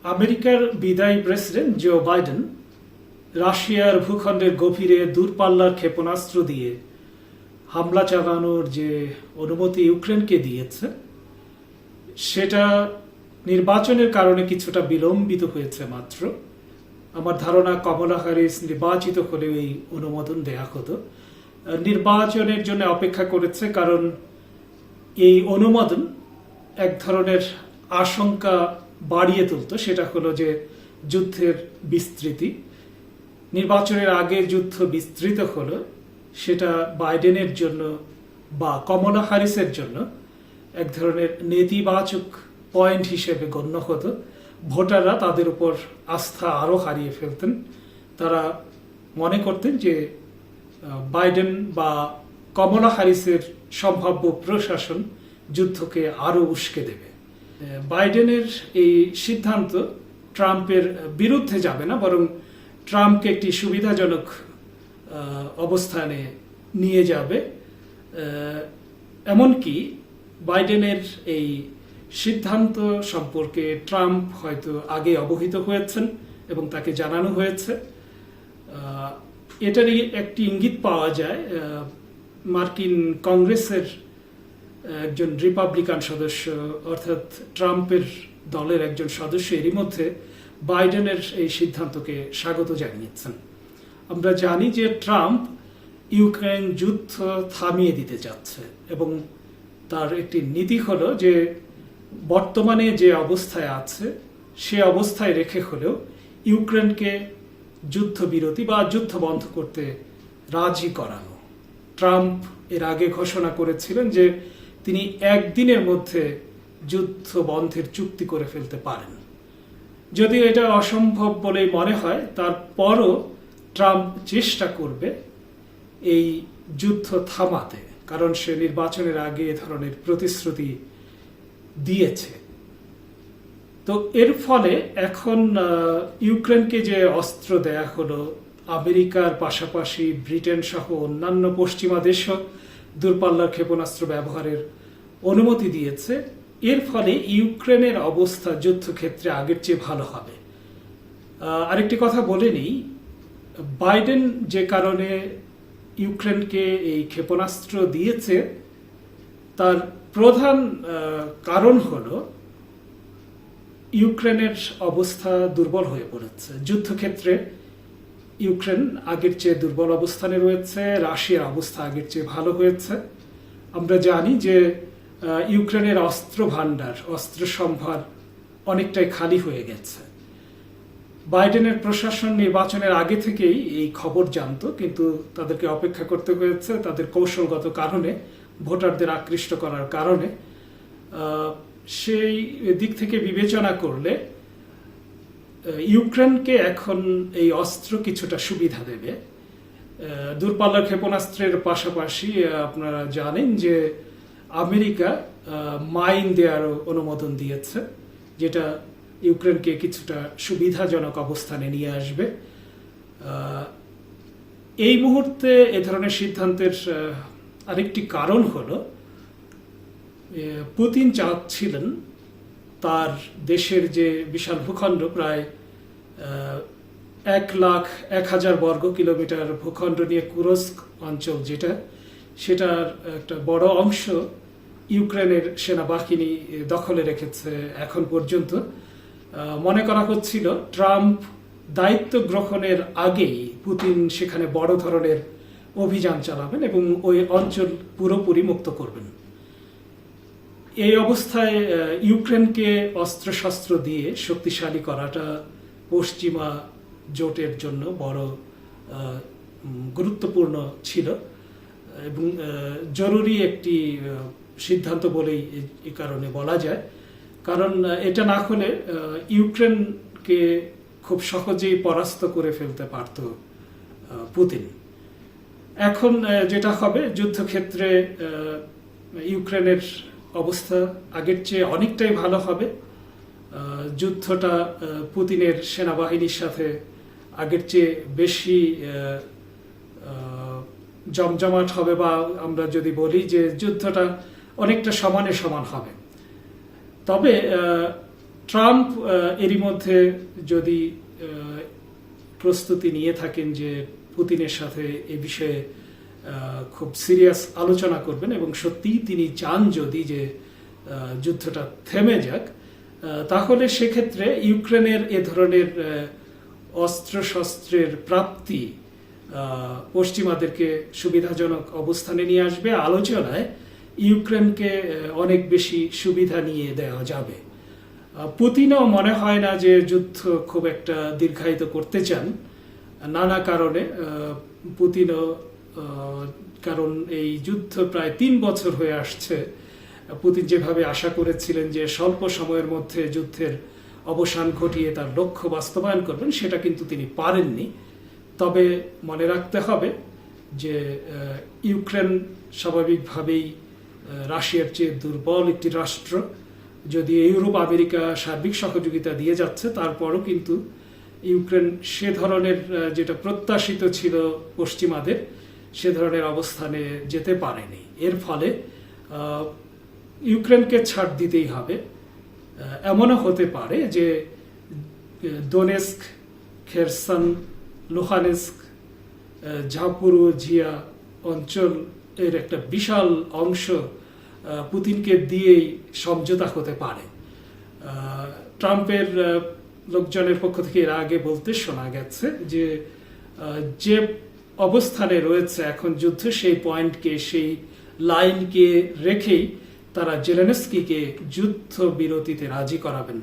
আমেরিকার বিদায়ী president Joe Biden রাশিয়ার ভূখণ্ডের গভীরে দূরপাল্লার ক্ষেপণাস্ত্র দিয়ে হামলা চালানোর যে অনুমতি ইউক্রেনকে দিয়েছে সেটা নির্বাচনের কারণে কিছুটা বিলম্বিত হয়েছে মাত্র। আমার ধারণা কমলা হ্যারিস নির্বাচিত হলেও এই অনুমোদন দেয়া হতো। নির্বাচনের জন্য অপেক্ষা করেছে কারণ এই অনুমোদন এক ধরনের আশঙ্কা বাড়িয়ে তুলত, সেটা হলো যে যুদ্ধের বিস্তৃতি। নির্বাচনের আগে যুদ্ধ বিস্তৃত হলো সেটা বাইডেনের জন্য বা কমলা হ্যারিসের জন্য এক ধরনের নেতিবাচক পয়েন্ট হিসেবে গণ্য হতো। ভোটাররা তাদের উপর আস্থা আরও হারিয়ে ফেলতেন। তারা মনে করতেন যে বাইডেন বা কমলা হ্যারিসের সম্ভাব্য প্রশাসন যুদ্ধকে আরও উস্কে দেবে। বাইডেনের এই সিদ্ধান্ত ট্রাম্পের বিরুদ্ধে যাবে না, বরং ট্রাম্পকে একটি সুবিধাজনক অবস্থানে নিয়ে যাবে। এমনকি বাইডেনের এই সিদ্ধান্ত সম্পর্কে ট্রাম্প হয়তো আগে অবহিত হয়েছেন এবং তাকে জানানো হয়েছে। এটারই একটি ইঙ্গিত পাওয়া যায় মার্কিন কংগ্রেসের একজন রিপাবলিকান সদস্য, অর্থাৎ ট্রাম্পের দলের একজন সদস্য এরই মধ্যে বাইডেনের এই সিদ্ধান্তকে স্বাগত জানিয়েছেন। আমরা জানি যে ট্রাম্প ইউক্রেন যুদ্ধ থামিয়ে দিতে যাচ্ছে এবং তার একটি নীতি হলো যে বর্তমানে যে অবস্থায় আছে সে অবস্থায় রেখে হলেও ইউক্রেনকে যুদ্ধবিরতি বা যুদ্ধ বন্ধ করতে রাজি করানো। ট্রাম্প এর আগে ঘোষণা করেছিলেন যে তিনি একদিনের মধ্যে যুদ্ধ বন্ধের চুক্তি করে ফেলতে পারেন। যদিও এটা অসম্ভব বলেই মনে হয়, তারপরও ট্রাম্প চেষ্টা করবে এই যুদ্ধ থামাতে, কারণ সে নির্বাচনের আগে এ ধরনের প্রতিশ্রুতি দিয়েছে। তো এর ফলে এখন ইউক্রেনকে যে অস্ত্র দেয়া হলো, আমেরিকার পাশাপাশি ব্রিটেন সহ অন্যান্য পশ্চিমা দেশও দূরপাল্লার ক্ষেপণাস্ত্র ব্যবহারের অনুমতি দিয়েছে। এর ফলে ইউক্রেনের অবস্থা যুদ্ধক্ষেত্রে আগের চেয়ে ভালো হবে। আরেকটি কথা বলে নিই, বাইডেন যে কারণে ইউক্রেনকে এই ক্ষেপণাস্ত্র দিয়েছে তার প্রধান কারণ হলো ইউক্রেনের অবস্থা দুর্বল হয়ে পড়েছে। যুদ্ধক্ষেত্রে ইউক্রেন আগের চেয়ে দুর্বল অবস্থানে রয়েছে, রাশিয়ার অবস্থা আগের চেয়ে ভালো হয়েছে। আমরা জানি যে ইউক্রেনের অস্ত্র ভাণ্ডার, অস্ত্র সম্ভার অনেকটাই খালি হয়ে গেছে। বাইডেনের প্রশাসন নির্বাচনের আগে থেকেই এই খবর জানতো, কিন্তু তাদেরকে অপেক্ষা করতে হয়েছে তাদের কৌশলগত কারণে, ভোটারদের আকৃষ্ট করার কারণে। সেই দিক থেকে বিবেচনা করলে ইউক্রেনকে এখন এই অস্ত্র কিছুটা সুবিধা দেবে। দূরপাল্লার ক্ষেপণাস্ত্রের পাশাপাশি আপনারা জানেন যে আমেরিকা মাইন দেওয়ারও অনুমোদন দিয়েছে, যেটা ইউক্রেনকে কিছুটা সুবিধাজনক অবস্থানে নিয়ে আসবে। এই মুহূর্তে এ ধরনের সিদ্ধান্তের আরেকটি কারণ হলো পুতিন চাচ্ছিলেন তার দেশের যে বিশাল ভূখণ্ড, প্রায় 1,01,000 বর্গ কিলোমিটার ভূখণ্ড নিয়ে কুরস্ক অঞ্চল সেটার একটা বড় অংশ ইউক্রেনের সেনাবাহিনী দখলে রেখেছে এখন পর্যন্ত। মনে করা হচ্ছিল ট্রাম্প দায়িত্ব গ্রহণের আগেই পুতিন সেখানে বড় ধরনের অভিযান চালাবেন এবং ওই অঞ্চল পুরোপুরি মুক্ত করবেন। এই অবস্থায় ইউক্রেনকে অস্ত্রশস্ত্র দিয়ে শক্তিশালী করাটা পশ্চিমা জোটের জন্য বড় গুরুত্বপূর্ণ ছিল এবং জরুরি একটি সিদ্ধান্ত বলেই এই কারণে বলা যায়। কারণ এটা না হলে ইউক্রেনকে খুব সহজেই পরাস্ত করে ফেলতে পারত পুতিন। এখন যেটা হবে, যুদ্ধক্ষেত্রে ইউক্রেনের অবস্থা আগের চেয়ে অনেকটাই ভালো হবে। যুদ্ধটা পুতিনের সেনাবাহিনীর সাথে আগের চেয়ে বেশি জমজমাট হবে, বা আমরা যদি বলি যে যুদ্ধটা অনেকটা সমানে সমান হবে। তবে ট্রাম্প এরই মধ্যে যদি প্রস্তুতি নিয়ে থাকেন যে পুতিনের সাথে এ বিষয়ে খুব সিরিয়াস আলোচনা করবেন এবং সত্যিই তিনি চান যদি যে যুদ্ধটা থেমে যাক, তাহলে সেক্ষেত্রে ইউক্রেনের এ ধরনের অস্ত্রশস্ত্রের প্রাপ্তি পশ্চিমাদেরকে সুবিধাজনক অবস্থানে নিয়ে আসবে। আলোচনায় ইউক্রেনকে অনেক বেশি সুবিধা নিয়ে দেওয়া যাবে। পুতিনও মনে হয় না যে যুদ্ধ খুব একটা দীর্ঘায়িত করতে চান, নানা কারণে। পুতিনও, কারণ এই যুদ্ধ প্রায় 3 বছর হয়ে আসছে। পুতিন যেভাবে আশা করেছিলেন যে স্বল্প সময়ের মধ্যে যুদ্ধের অবসান ঘটিয়ে তার লক্ষ্য বাস্তবায়ন করবেন, সেটা কিন্তু তিনি পারেননি। তবে মনে রাখতে হবে যে ইউক্রেন স্বাভাবিকভাবেই রাশিয়ার চেয়ে দুর্বল একটি রাষ্ট্র। যদি ইউরোপ আমেরিকা সার্বিক সহযোগিতা দিয়ে যাচ্ছে, তারপরও কিন্তু ইউক্রেন সে ধরনের যেটা প্রত্যাশিত ছিল পশ্চিমাদের, সে ধরনের অবস্থানে যেতে পারেনি। এর ফলে ইউক্রেনকে ছাড় দিতেই হবে। এমনও হতে পারে যে দোনেস্ক, খেরসন, লুহানেস্ক, ঝাপুরোজিয়া অঞ্চল এর একটা বিশাল অংশ পুতিনকে দিয়েই সমঝোতা হতে পারে। ট্রাম্পের লোকজনের পক্ষ থেকে এর আগে বলতে শোনা গেছে যে যে অবস্থানে রয়েছে এখন যুদ্ধ, সেই পয়েন্টকে, সেই লাইনকে রেখেই তারা জেলেনস্কিকে যুদ্ধ বিরতিতে রাজি করাবেন।